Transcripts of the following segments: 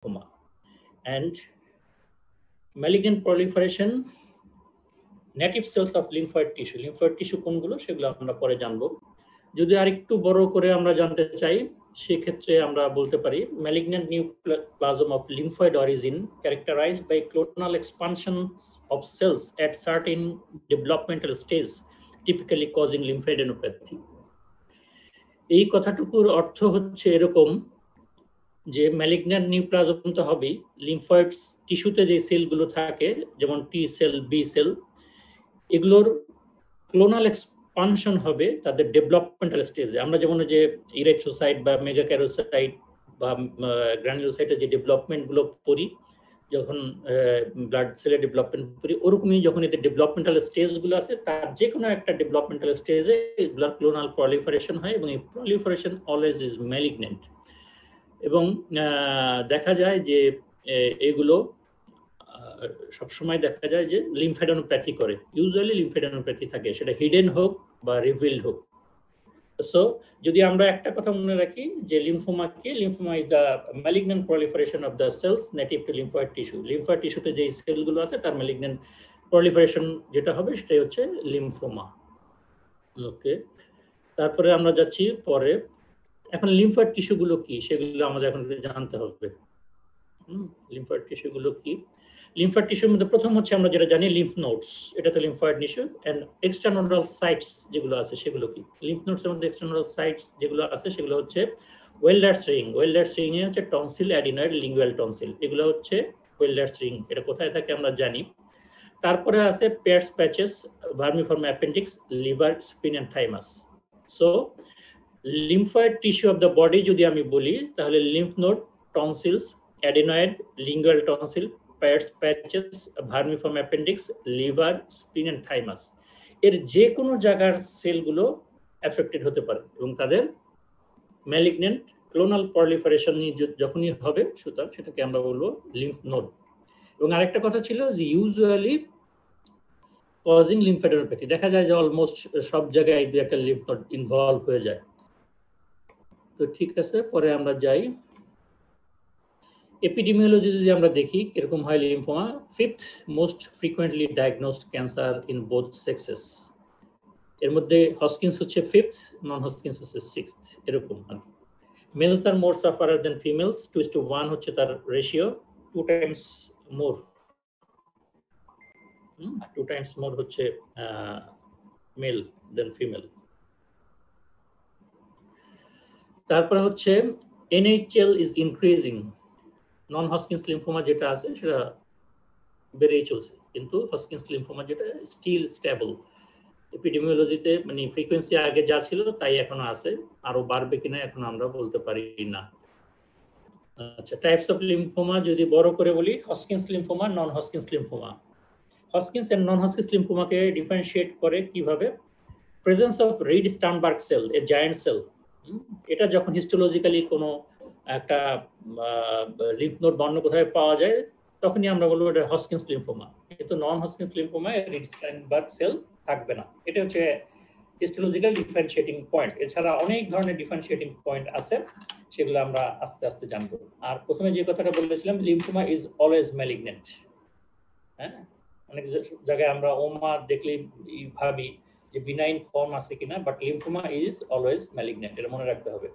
lymphoma. And malignant proliferation, native cells of lymphoid tissue কোনগুলো সেগুলো আমরা পরে জানবো। যদি আরেকটু বড় করে আমরা জানতে চাই সেক্ষেত্রে আমরা বলতে পারি malignant neoplasm of lymphoid origin characterized by clonal expansion of cells at certain developmental stage, typically causing lymphadenopathy. এই কথাটুকুর অর্থ হচ্ছে এরকম যে ম্যালিগন্যান্ট নিউপ্লাজম তো হবেই, লিম্ফয়েড টিস্যুতে যে সেলগুলো থাকে যেমন টি সেল, বি সেল, এগুলোর ক্লোনাল এক্সপানশন হবে তাদের ডেভেলপমেন্টাল স্টেজে। আমরা যেমন যে ইরেথ্রোসাইট বা মেগাক্যারোসাইট বা গ্রানুলোসাইটের যে ডেভেলপমেন্টগুলো পড়ি যখন ব্লাড সেলের ডেভেলপমেন্ট করি, ওরকমই যখন এদের ডেভেলপমেন্টাল স্টেজগুলো আছে তার যে কোনো একটা ডেভেলপমেন্টাল স্টেজে এগুলোর ক্লোনাল প্রলিফারেশন হয় এবং এই প্রলিফারেশন অলওয়েজ ইজ ম্যালিগন্যান্ট। এবং দেখা যায় যে এগুলো সবসময় দেখা যায় যে লিম্ফেডেনোপ্যাথি করে, ইউজুয়ালি লিম্ফেডেনোপ্যাথি থাকে, সেটা হিডেন হোক বা রিভিলড হোক। সো যদি আমরা একটা কথা মনে রাখি যে লিম্ফোমা কি, lymphoma is the malignant proliferation of the cells native to lymphoid tissue. Lymphoid টিস্যুতে যে সেলগুলো আছে তার ম্যালিগন্যান্ট প্রলিফারেশন যেটা হবে সেটাই হচ্ছে লিম্ফোমা। ওকে, তারপরে আমরা যাচ্ছি পরে। এখন লিম্ফয়েড টিস্যুগুলো কি সেগুলো আমাদের এখন জানতে হবে। লিম্ফয়েড টিস্যুগুলো কি? লিম্ফয়েড টিস্যুর মধ্যে প্রথম হচ্ছে আমরা যেটা জানি লিম্ফ নোডস, এটা তো লিম্ফয়েড টিস্যু। এন্ড এক্সট্রানোডাল সাইটস যেগুলো আছে সেগুলো কি? লিম্ফ নোডস এর মধ্যে এক্সট্রানোডাল সাইটস যেগুলো আছে সেগুলো হচ্ছে ওয়েল্ডার্স রিং। ওয়েল্ডার্স রিং এ হচ্ছে টনসিল, অ্যাডিনয়েড, লিঙ্গুয়াল টনসিল, এগুলো হচ্ছে ওয়েল্ডার্স রিং। এটা কোথায় থাকে আমরা জানি। তারপরে আছে Peyer's patches, vermiform appendix, liver, spleen and thymus. So lymphoid tissue of the body যদি আমি বলি তাহলে lymph node, tonsils, adenoid, lingual tonsil, Peyer's patches, vermiform appendix, liver, spleen and thymus, এর যে কোনো জায়গার সেলগুলো অ্যাফেক্টেড হতে পারে এবং তাদের ম্যালিগন্যান্ট ক্লোনাল প্রলিফারেশন যখনই হবে সুতরাং সেটাকে আমরা বলবো লিম্ফ নোড। এবং আরেকটা কথা ছিল যে ইউজুয়ালি কজিং লিম্ফেডেনোপ্যাথি, দেখা যায় যে অলমোস্ট সব জায়গায় একটা লিম্ফ নোড ইনভলভ হয়ে যায়। তো ঠিক আছে, পরে আমরা যাই এপিডেমিওলজি। যদি আমরা দেখি কিরকম হয় lymphoma, fifth most frequently diagnosed cancer in both sexes. এর মধ্যে হস্কিন্স হচ্ছে ফিফথ, নন হস্কিন্স হচ্ছে সিক্সথ, এরকম। মেলস আর মোর সাফারার দেন ফিমেলস, 2:1 হচ্ছে তার ratio, 2 times more, 2 times more হচ্ছে মেল দেন ফিমেল। তারপরে হচ্ছে NHL is increasing. Non Hodgkin's lymphoma যেটা আছে সেটা বেড়েই চলছে, কিন্তু হস্কিন্স লিম্ফোমা যেটা স্টিল স্টেবল। এপিডেমিওলজিতে মানে ফ্রিকোয়েন্সি আগে যা ছিল তাই এখনো আছে, আরো বাড়বে কিনা এখন আমরা বলতে পারি না। আচ্ছা, টাইপস অফ লিম্ফোমা যদি বড় করে বলি, Hodgkin's lymphoma, non Hodgkin's lymphoma. Hodgkin's and non Hodgkin's লিম্ফোমাকে ডিফারেন্সিয়েট করে কিভাবে? Presence of Reed Sternberg cell, a giant cell, এটা যখন হিস্টোলজিক্যালি কোনো একটা লিম্ফ নোড বা অন্য কোথায় পাওয়া যায় তখনই আমরা বলবো এটা হস্কিন্স লিম্ফোমা। কিন্তু নন হস্কিন্স লিম্ফোমায় রিড স্টার্নবার্গ সেল থাকবে না। এটা হচ্ছে হিস্টোলজিক্যাল ডিফারেন্সিয়েটিং পয়েন্ট। এছাড়া অনেক ধরনের ডিফারেন্সিয়েটিং পয়েন্ট আছে, সেগুলো আমরা আস্তে আস্তে জানবো। আর প্রথমে যে কথাটা বলেছিলাম, লিম্ফোমা ইজ অলওয়েজ ম্যালিগন্যান্ট। হ্যাঁ, অনেক জায়গায় আমরা ওমা দেখলে ভাবি যে বিনাইন ফর্ম আছে কিনা, but lymphoma is always malignant, এটা মনে রাখতে হবে।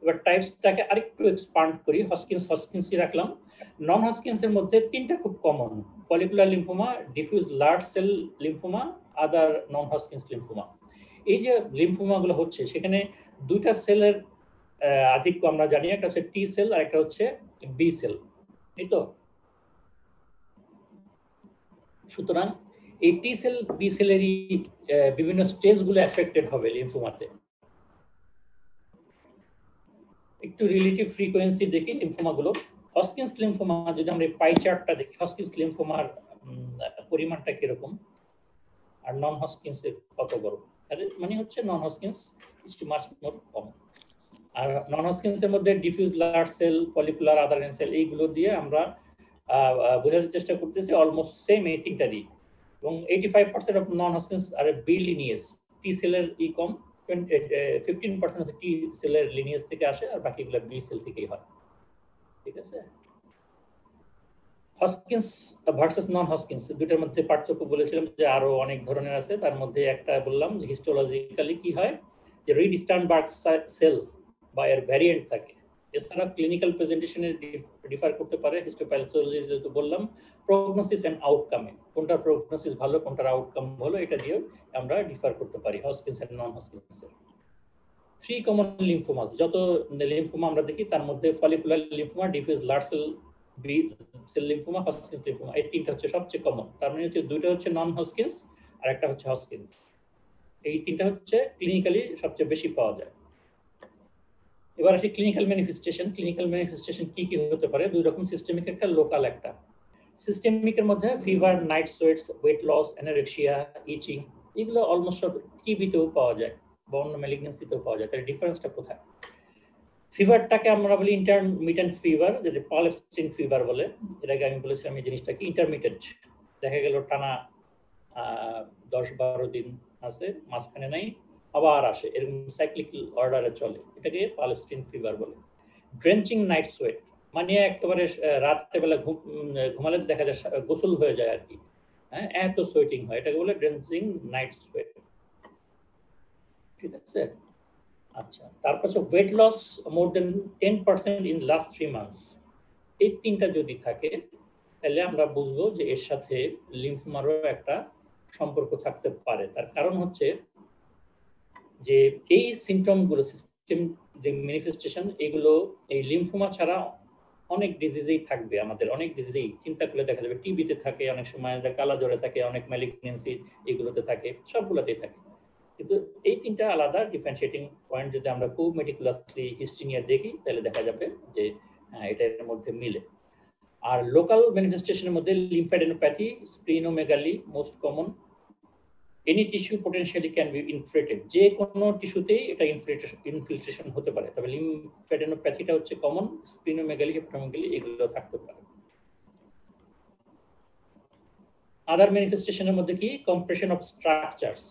এবার টাইপসটাকে আরেকটু এক্সপান্ড করি, হস্কিন্সই রাখলাম। নন হস্কিন্সের মধ্যে তিনটা খুব common: follicular lymphoma, diffuse large cell lymphoma, other non Hodgkin's lymphoma. এই যে লিম্ফোমাগুলো হচ্ছে সেখানে দুইটা সেলের আধিক্য আমরা জানি, একটা হচ্ছে টি সেল আর একটা হচ্ছে বি সেল, এই তো। সুতরাং এই টি সেল বি সেলেরই বিভিন্ন স্টেজগুলো এফেক্টেড হবে লিম্ফোমাতে। একটু রিলেটিভ ফ্রিকোয়েন্সি দেখি লিম্ফোমাগুলো। হস্কিন্স লিম্ফোমা যদি আমরা পাই চার্টটা দেখি, হস্কিন্স লিম্ফোমার পরিমাণটা কিরকম আর নন হস্কিন্সের কত বড়, মানে হচ্ছে নন হস্কিন্স ইজ টু মাচ মোর কম। আর নন হস্কিন্সের মধ্যে ডিফিউজ লার্জ সেল, ফলিকুলার, আদার সেল, এইগুলো দিয়ে আমরা বোঝার চেষ্টা করতেছি অলমোস্ট সেম এই তিনটারই। এবং 85% of non Hodgkin's are B lineage, T সেলের কম, 15% টি সেলের লিনিয়েজ থেকে আসে আর বাকিগুলো বি সেল থেকেই হয়। ঠিক আছে। হজকিন্স ভার্সাস নন হজকিন্স দুইটার মধ্যে পার্থক্য বলেছিলাম যে আরো অনেক ধরনের আছে, তার মধ্যে একটা বললাম যে হিস্টোলজিক্যালি কি হয়, যে রিড স্টার্নবার্গ সেল বা এর ভ্যারিয়েন্ট থাকে। এছাড়া ক্লিনিক্যাল প্রেজেন্টেশনে ডিফার করতে পারে। হিস্টোপ্যাথোলজি যেহেতু বললাম, প্রগনোসিস এন্ড আউটকামে কোনটা প্রগনোসিস ভালো কোনটার আউটকাম ভালো এটা দিয়েও আমরা ডিফার করতে পারি Hodgkin's and non Hodgkin's. 3 common lymphomas, যত লিম্ফোমা আমরা দেখি তার মধ্যে follicular lymphoma, diffuse large B cell lymphoma, Hodgkin's lymphoma, এই তিনটা হচ্ছে সবচেয়ে কমন। তার মানে হচ্ছে দুইটা হচ্ছে নন হজকিন্স আর একটা হচ্ছে হজকিন্স। এই তিনটা হচ্ছে ক্লিনিক্যালি সবচেয়ে বেশি পাওয়া যায়। এবার আসি ক্লিনিক্যাল ম্যানিফেস্টেশন। ক্লিনিক্যাল ম্যানিফেস্টেশন কি কি হতে পারে? দুই রকম, সিস্টেমিক একটা, লোকাল একটা। সিস্টেমিকের মধ্যে fever, night sweats, weight loss, anorexia, itching, এগুলো অলমোস্ট সব টিবিতেও পাওয়া যায় বা অন্য ম্যালিগনেন্সিতেও পাওয়া যায়। তার ডিফারেন্সটা কোথায়? ফিভারটাকে আমরা বলি ইন্টারমিটেন্ট ফিভার, যেটা পল এপস্টিন ফিভার বলে। এর আগে আমি বলেছিলাম এই জিনিসটা কি ইন্টারমিটেন্ট, দেখা গেল টানা 10-12 দিন আছে, মাঝখানে নাই, আবার আসে, এরকম সাইক্লিক অর্ডারে চলে, এটাকে পল এপস্টিন ফিভার বলে। ড্রেঞ্চিং নাইট সোয়েট, মানে একেবারে রাত্রেবেলা ঘুমালে দেখা যায় গোসল হয়ে যায় আর কি, হ্যাঁ, এত সোয়েটিং হয়, এটাকে বলে ড্রেঞ্চিং নাইট সোয়েট। ঠিক আছে। আচ্ছা, তারপর হচ্ছে weight loss more than 10% in last 3 months. এই তিনটা যদি থাকে তাহলে আমরা বুঝবো যে এর সাথে লিম্ফোমারও একটা সম্পর্ক থাকতে পারে। তার কারণ হচ্ছে যে এই সিমটমগুলো, সিস্টেম যে ম্যানিফেস্টেশন, এগুলো এই লিম্ফোমা ছাড়া অনেক ডিজিজেই থাকবে। আমাদের অনেক ডিজিজেই চিন্তা করলে দেখা যাবে, টিবিতে থাকে, অনেক সময় কালা জ্বরে থাকে, অনেক ম্যালিগনেন্সি এগুলোতে থাকে, সবগুলোতেই থাকে। কিন্তু এই তিনটা আলাদা ডিফারেন্সিয়েটিং পয়েন্ট যদি আমরা খুব মেটিকুলাসলি হিস্ট্রি নিয়ে দেখি তাহলে দেখা যাবে যে এটার মধ্যে মিলে। আর লোকাল ম্যানিফেস্টেশনের মধ্যে lymphadenopathy, splenomegaly most common. Any tissue potentially can be infiltrated, যে কোনো টিস্যুতেই এটা ইনফিল্ট্রেশন হতে পারে, তবে লিম্ফাডেনোপ্যাথিটা হচ্ছে কমন। স্প্লিনোমেগালি, হেপাটোমেগালি এগুলো থাকতে পারে। আদার ম্যানিফেস্টেশনের মধ্যে কি কম্প্রেশন অফ স্ট্রাকচারস,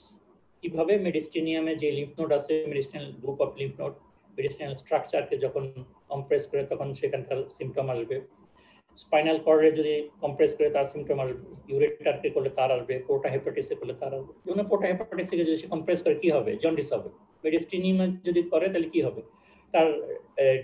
কিভাবে মেডিস্টেনিয়ামে যে লিম্ফ নোড আছে, মেডিস্টেনাল গ্রুপ অফ লিম্ফ নোড, মেডিস্টেনাল স্ট্রাকচারকে যখন কম্প্রেস করে তখন সেখানকার সিমটম আসবে। স্পাইনাল কর্ডে যদি কম্প্রেস করে তার সিমটম আসবে, ইউরেটারকে করলে তার আসবে, পোর্টা হেপাটিসে করলে তার আসবে। যেমন পোর্টা হেপাটিসে যদি সে কম্প্রেস করে কি হবে? জন্ডিস হবে। মেডিস্টেনিয়ামে যদি করে তাহলে কি হবে? তার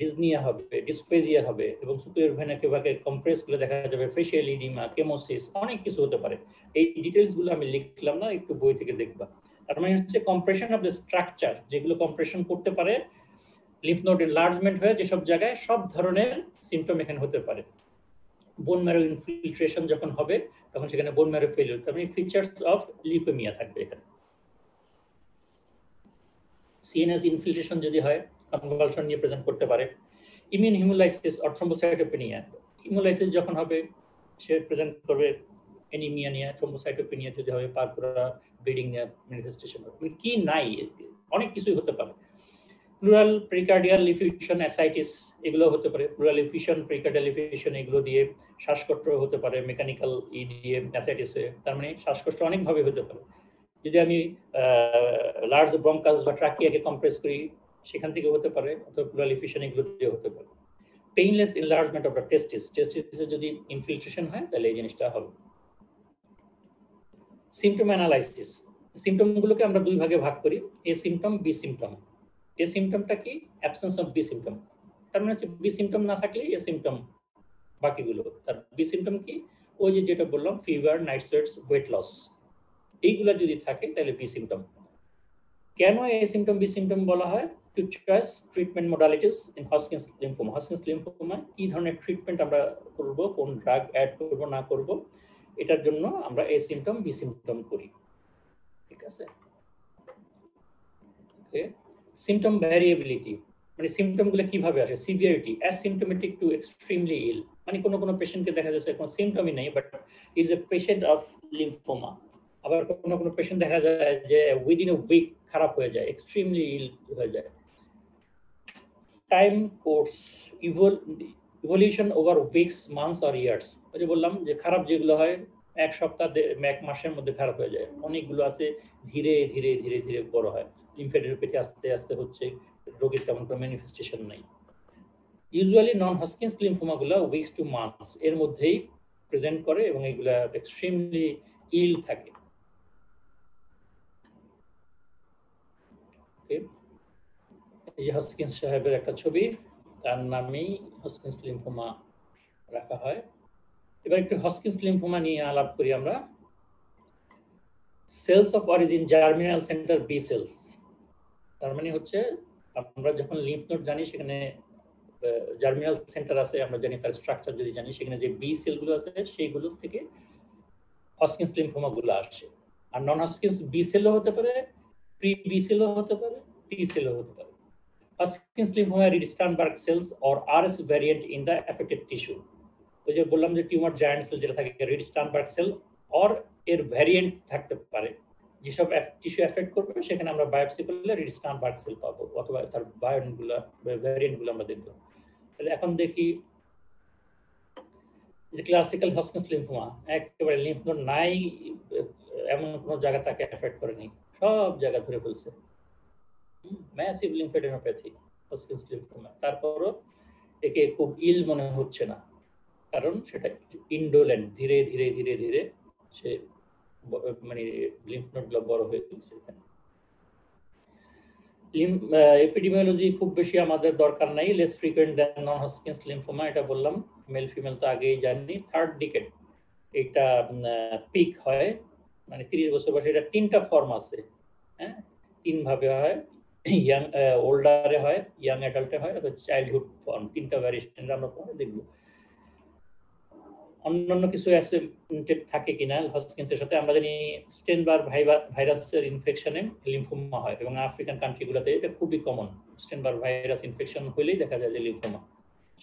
ডিসনিয়া হবে, ডিসফেজিয়া হবে, এবং সুপিরিয়র ভেনা কেভাকে কম্প্রেস করে দেখা যাবে ফেশিয়াল ইডিমা, কেমোসিস, অনেক কিছু হতে পারে। এই ডিটেলসগুলো আমি লিখলাম না, একটু বই থেকে দেখবা। তার মানে হচ্ছে কম্প্রেশন অফ দ্য স্ট্রাকচার, যেগুলো কম্প্রেশন করতে পারে, লিম্ফ নোড এনলার্জমেন্ট হয়ে যেসব জায়গায়, সব ধরনের সিমটম এখানে হতে পারে। বোন ম্যারো ইনফিল্ট্রেশন যখন হবে তখন সেখানে বোন ম্যারো ফেলিউর, তার মানে ফিচার্স অফ লিউকেমিয়া থাকবে এখানে। সিএনএস ইনফিল্ট্রেশন যদি হয়, কনভালশন নিয়ে প্রেজেন্ট করতে পারে। Immune haemolysis or thrombocytopenia, haemolysis যখন হবে সে প্রেজেন্ট করবে অ্যানিমিয়া নিয়ে। থ্রম্বোসাইটোপেনিয়া যদি হয়, পারপুরা ব্লিডিং নিয়ে ম্যানিফেস্টেশন হবে। কি নাই, অনেক কিছুই হতে পারে। প্লুরাল প্রিকার্ডিয়াল ইফিউশন অ্যাসাইটিস এগুলো হতে পারে। প্লুরাল ইফিউশন, প্রিকার্ডিয়াল ইফিউশন এগুলো দিয়ে শ্বাসকষ্ট হতে পারে, মেকানিক্যাল দিয়ে অ্যাসাইটিস হয়ে। তার মানে শ্বাসকষ্ট অনেকভাবে হতে পারে। যদি আমি লার্জ ব্রঙ্কাস বা ট্রাকিয়াকে কম্প্রেস করি সেখান থেকে হতে পারে, অথবা প্লুরাল ইফিউশন এগুলো দিয়ে হতে পারে। পেইনলেস এনলার্জমেন্ট অফ দ্য টেস্টিস, টেস্টিসে যদি ইনফিল্ট্রেশন হয় তাহলে এই জিনিসটা হবে। সিমটম অ্যানালাইসিস, সিমটমগুলোকে আমরা দুই ভাগে ভাগ করি, A symptom, B symptom. A সিমটমটা কি? Absence of B symptom. তার মানে হচ্ছে বি সিমটম না থাকলে এ সিমটম বাকিগুলো। তার বি সিমটম কি? ওই যে যেটা বললাম, fever, night sweats, weight loss, এইগুলো যদি থাকে তাহলে বি সিমটম। কেন এ সিমটম বি সিমটম বলা হয়? Two choice treatment modalities in Hodgkin's lymphoma. Hodgkin's lymphoma কি ধরনের ট্রিটমেন্ট আমরা করব, কোন ড্রাগ অ্যাড করব না করব, এটার জন্য আমরা এ সিমটম বি সিমটম করি। ঠিক আছে। ওকে, সিমটম ভ্যারিয়েবিলিটি, মানে সিমটমগুলো কিভাবে আসে? সিভিয়ারিটি, অ্যাসিমটোমেটিক টু এক্সট্রিমলি ইল, মানে কোনো কোনো পেশেন্টকে দেখা যাচ্ছে কোনো সিমটমই নেই but is a patient of lymphoma. আবার কোনো কোনো পেশেন্ট দেখা যায় যে উইদিন এ উইক খারাপ হয়ে যায়, এক্সট্রিমলি ইল হয়ে যায়। Time course, evolution over weeks, months আর ইয়ার্স। ওই যে বললাম যে খারাপ যেগুলো হয় 1 সপ্তাহ 1 মাসের মধ্যে খারাপ হয়ে যায়, অনেকগুলো আছে ধীরে ধীরে ধীরে ধীরে বড় হয়। লিম্ফেডেনোপ্যাথি আস্তে আস্তে হচ্ছে, রোগীর তেমন কোনো ম্যানিফেস্টেশন নাই। ইউজুয়ালি নন হজকিন্স লিম্ফোমা গুলা উইকস টু মান্থস এর মধ্যেই প্রেজেন্ট করে এবং এগুলা এক্সট্রিমলি ইল থাকে। এই যে হজকিন্স সাহেবের একটা ছবি, তার নামেই হজকিন্স লিম্ফোমা রাখা হয়। এবার একটু হজকিন্স লিম্ফোমা নিয়ে আলাপ করি আমরা। Cells of origin germinal centre B cells, তার মানে হচ্ছে আমরা যখন লিম্ফ নোড জানি সেখানে জার্মিনাল সেন্টার আছে, আমরা জানি তার স্ট্রাকচার যদি জানি, সেখানে যে বি সেলগুলো আছে সেইগুলো থেকে হজকিন্স লিম্ফোমা গুলো আসে। আর নন হজকিন্স বি সেলও হতে পারে, প্রি বি সেলও হতে পারে, টি সেলও হতে পারে। Hodgkin's lymphoma Reed Sternberg cells or RS variant in the affected tissue. ওই যে বললাম যে টিউমার জায়ান্ট সেল যেটা থাকে রিড-স্টার্নবার্গ সেল অর এর ভ্যারিয়েন্ট থাকতে পারে। যেসব টিস্যু এফেক্ট করবে সেখানে আমরা বায়োপসি করলে রিড-স্টার্নবার্গ সেল পাবো, অথবা তার ভ্যারিয়েন্টগুলো আমরা দেখবো। তাহলে এখন দেখি যে ক্লাসিক্যাল হজকিন্স লিম্ফোমা, একেবারে লিম্ফ নোড নাই এমন কোনো জায়গা তাকে এফেক্ট করেনি, সব জায়গা ধরে ফেলছে। ম্যাসিভ লিম্ফেডেনোপ্যাথি হজকিন্স লিম্ফোমা, তারপরও একে খুব ইল মনে হচ্ছে না, কারণ সেটা ইন্ডোলেন্ট, ধীরে ধীরে ধীরে ধীরে সে মানে লিম্ফ নোডগুলো বড় হয়ে গেছে। এপিডেমিওলজি খুব বেশি আমাদের দরকার নাই, less frequent than non Hodgkin's lymphoma, এটা বললাম। মেল ফিমেল তো আগেই জানি। থার্ড ডিকেড এটা পিক হয়, মানে 30 বছর বয়সে। এটা 3টা ফর্ম আছে, হ্যাঁ, 3 ভাবে হয়। ইয়াং ওল্ডারে হয়, ইয়াং অ্যাডাল্টে হয়, অথবা চাইল্ডহুড ফর্ম। 3টা ভ্যারিয়েশন আমরা পরে দেখব। অন্যান্য কিছু অ্যাসোসিয়েটেড থাকে কিনা হজকিন্সের সাথে, আমরা জানি স্টেনবার ভাইরাসের ইনফেকশনে লিম্ফোমা হয়, এবং আফ্রিকান কান্ট্রিগুলোতে এটা খুবই কমন। স্টেনবার ভাইরাস ইনফেকশন হলেই দেখা যায় যে লিম্ফোমা।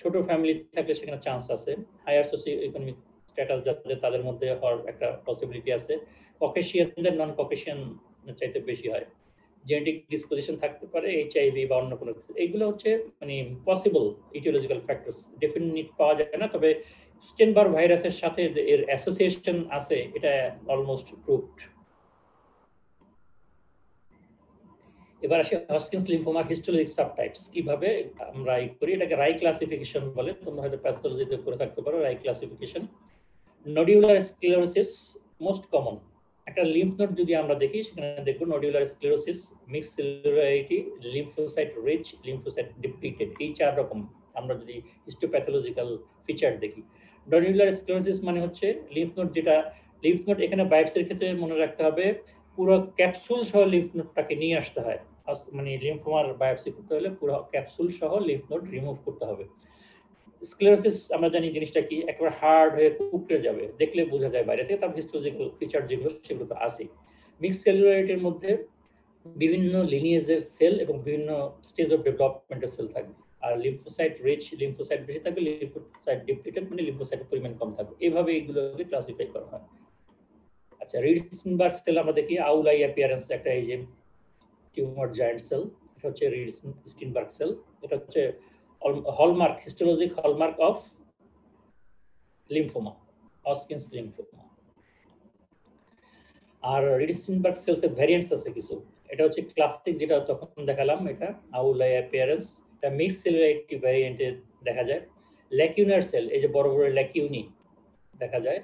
ছোট ফ্যামিলি থাকলে সেখানে চান্স আছে। হায়ার সোশিও ইকোনমিক স্ট্যাটাস যাদের, তাদের মধ্যে হওয়ার একটা পসিবিলিটি আছে। ককেশিয়ানদের নন ককেশিয়ান চাইতে বেশি হয়। জেনেটিক ডিসপোজিশন থাকতে পারে, এইচআইভি বা অন্য কোনো কিছু। এইগুলো হচ্ছে মানে পসিবল ইটিওলজিক্যাল ফ্যাক্টরস, ডেফিনিট পাওয়া যায় না, তবে স্টেনবার ভাইরাসের সাথে এর অ্যাসোসিয়েশন আছে, এটা অলমোস্ট প্রুভড। এবার আসি হজকিন্স লিম্ফোমার হিস্টোলজিক সাবটাইপস, কিভাবে আমরা করি এটাকে রাই ক্লাসিফিকেশন বলে। তোমরা হয়তো প্যাথোলজিতে করে থাকতে পারো Rye classification. Nodular sclerosis most common. একটা লিম্ফ নোড যদি আমরা দেখি, সেখানে দেখবো nodular sclerosis, mixed cellularity, lymphocyte rich, lymphocyte depleted, এই 4 রকম আমরা যদি হিস্টোপ্যাথোলজিক্যাল ফিচার দেখি। নডিউলার স্ক্লেরোসিস মানে হচ্ছে লিম্ফ নোড, যেটা লিম্ফ নোড এখানে বায়োপসির ক্ষেত্রে মনে রাখতে হবে পুরো ক্যাপসুল সহ লিম্ফ নোডটাকে নিয়ে আসতে হয়। মানে লিম্ফোমার বায়োপসি করতে হলে পুরো ক্যাপসুল সহ লিম্ফ নোড রিমুভ করতে হবে। স্ক্লেরোসিস আমরা জানি জিনিসটা কি, একেবারে হার্ড হয়ে কুকড়ে যাবে, দেখলে বোঝা যায় বাইরে থেকে। তার হিস্টোলজিক্যাল ফিচার যেগুলো সেগুলো তো আছে। মিক্সড সেলুলারিটির মধ্যে বিভিন্ন লিনিয়েজের সেল এবং বিভিন্ন স্টেজ অফ ডেভেলপমেন্টের সেল থাকবে। আর লিম্ফোসাইট রিচ, লিম্ফোসাইট বেশি থাকবে, লিম্ফোসাইট ডিপ্লিটেড মানে লিম্ফোসাইটের পরিমাণ কম থাকবে। এইভাবে এগুলোকে ক্লাসিফাই করা হয়। আচ্ছা, রিড-স্টার্নবার্গ সেল আমরা দেখি, আউল আই অ্যাপিয়ারেন্স, একটা এই যে টিউমার জায়ান্ট সেল, এটা হচ্ছে রিড-স্টার্নবার্গ সেল। এটা হচ্ছে hallmark, histologic hallmark of lymphoma, Hodgkin's lymphoma. আর রিড-স্টার্নবার্গ সেলসের ভ্যারিয়েন্টস আছে কিছু। এটা হচ্ছে ক্লাসিক, যেটা তখন দেখালাম, এটা আউলাই অ্যাপিয়ারেন্স। এটা মিক্সড সেলুলারিটি ভ্যারিয়েন্টে দেখা যায়। ল্যাকিউনার সেল, এই যে বড় বড় ল্যাকিউনি দেখা যায়,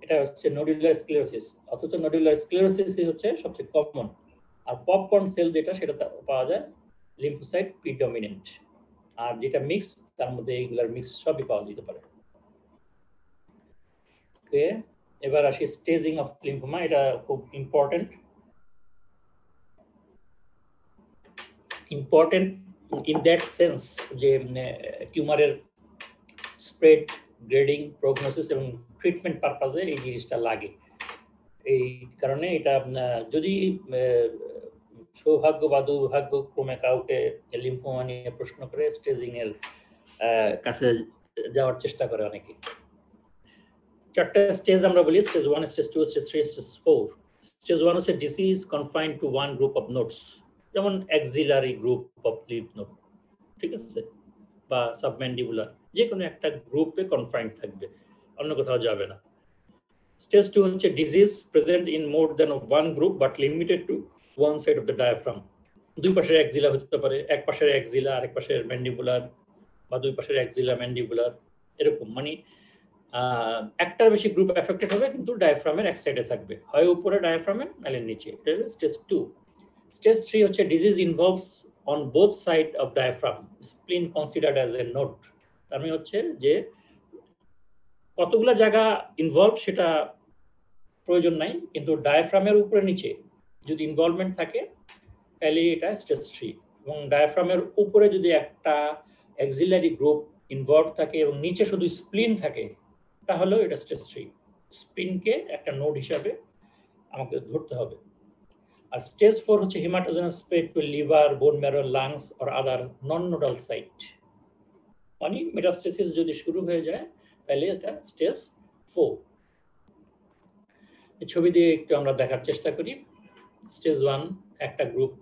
এটা হচ্ছে নডিউলার স্ক্লেরোসিস। অথচ নডিউলার স্ক্লেরোসিস হচ্ছে সবচেয়ে কমন। আর পপকর্ন সেল যেটা, সেটা পাওয়া যায় লিম্ফোসাইট প্রিডমিনেন্ট। আর যেটা মিক্সড, তার মধ্যে এইগুলার মিক্স সবই পাওয়া যেতে পারে। ওকে, এবার আসি স্টেজিং অফ লিম্ফোমা, এটা খুব ইম্পর্টেন্ট ইন দ্যাট সেন্স যে টিউমারের স্প্রেড, গ্রেডিং, প্রগনোসিস এবং ট্রিটমেন্ট পারপাজে এই জিনিসটা লাগে। এই কারণে এটা যদি সৌভাগ্য বা দুর্ভাগ্য ক্রমে কাউকে লিম্ফোমা নিয়ে প্রশ্ন করে, স্টেজিং এর কাছে যাওয়ার চেষ্টা করে অনেকে। 4টা স্টেজ আমরা বলি, stage 1, stage 2, stage 3, stage 4। Stage 1 হচ্ছে disease confined to one group of nodes, যেমন axillary group of lymph node, ঠিক আছে, বা সাবম্যান্ডিবুলার, যে কোনো একটা গ্রুপে কনফাইন্ড থাকবে, অন্য কোথাও যাবে না। স্টেজ 2 হচ্ছে disease present in more than one group but limited to one side of the diaphragm. দুই পাশের অ্যাক্সিলা হতে পারে, এক পাশের অ্যাক্সিলা, আরেক পাশের ম্যান্ডিবুলার, বা দুই পাশের অ্যাক্সিলা ম্যান্ডিবুলার, এরকম মানে একটার বেশি গ্রুপ এফেক্টেড হবে কিন্তু ডায়াফ্রামের এক সাইডে থাকবে, হয় উপরে ডায়াফ্রামের নাহলে নিচে। এটা হলো স্টেজ 2। স্টেজ 3 হচ্ছে disease involves on both side of diaphragm, স্প্লিন considered as a node. তার মানে হচ্ছে যে কতগুলো জায়গা ইনভলভ সেটা প্রয়োজন নাই, কিন্তু ডায়াফ্রামের উপরে নিচে যদি ইনভলভমেন্ট থাকে তাহলে এটা স্টেজ 3। এবং ডায়াফ্রামের উপরে যদি একটা অ্যাক্সিলারি গ্রুপ ইনভলভ থাকে এবং নিচে শুধু স্প্লিন থাকে তাহলে এটা স্টেজ 3। স্প্লিনকে একটা নোড হিসাবে আমাকে ধরতে হবে। আর স্টেজ 4 হচ্ছে haematogenous spread to liver, bone marrow, lungs or other non nodal site. মানে মেটাস্টেসিস যদি শুরু হয়ে যায় তাহলে এটা স্টেজ 4। এই ছবি দিয়ে একটু আমরা দেখার চেষ্টা করি। স্টেজ 1 একটা গ্রুপ,